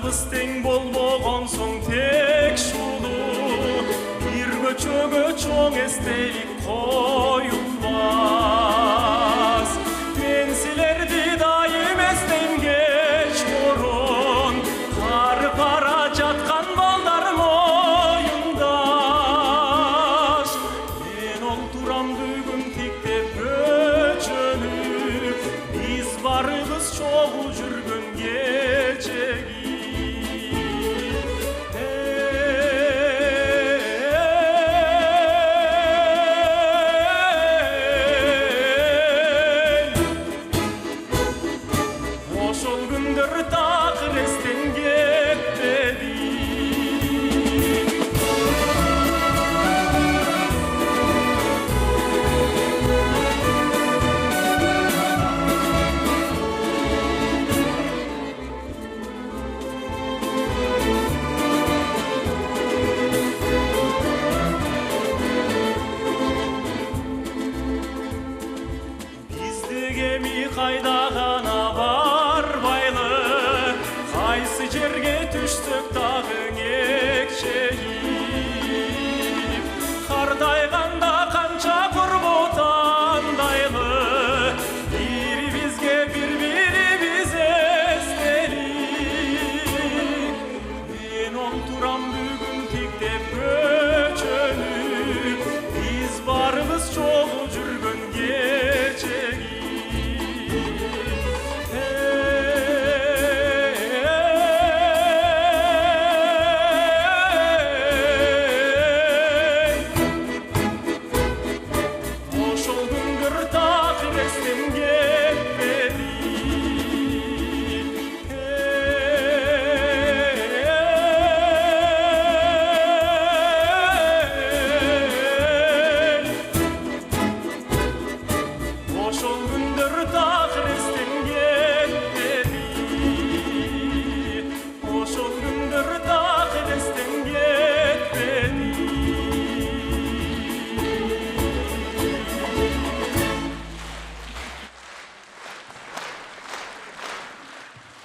Барыбыз тең болбогон соң тек шулуу бир көчөгө чоң эстелик коюлбас. Мен силерди дайым эстейм кеч мурун, карып бара жаткан балдарым оюндаш. Мен олтурам бүгүн тиктеп көчөнү, биз барыбыз чогуу жүргөн кечеги. Ошол күндөр такыр эстен кетпеди. Биздик эми кайда гана барбайлы, кайсы жерге түшсөк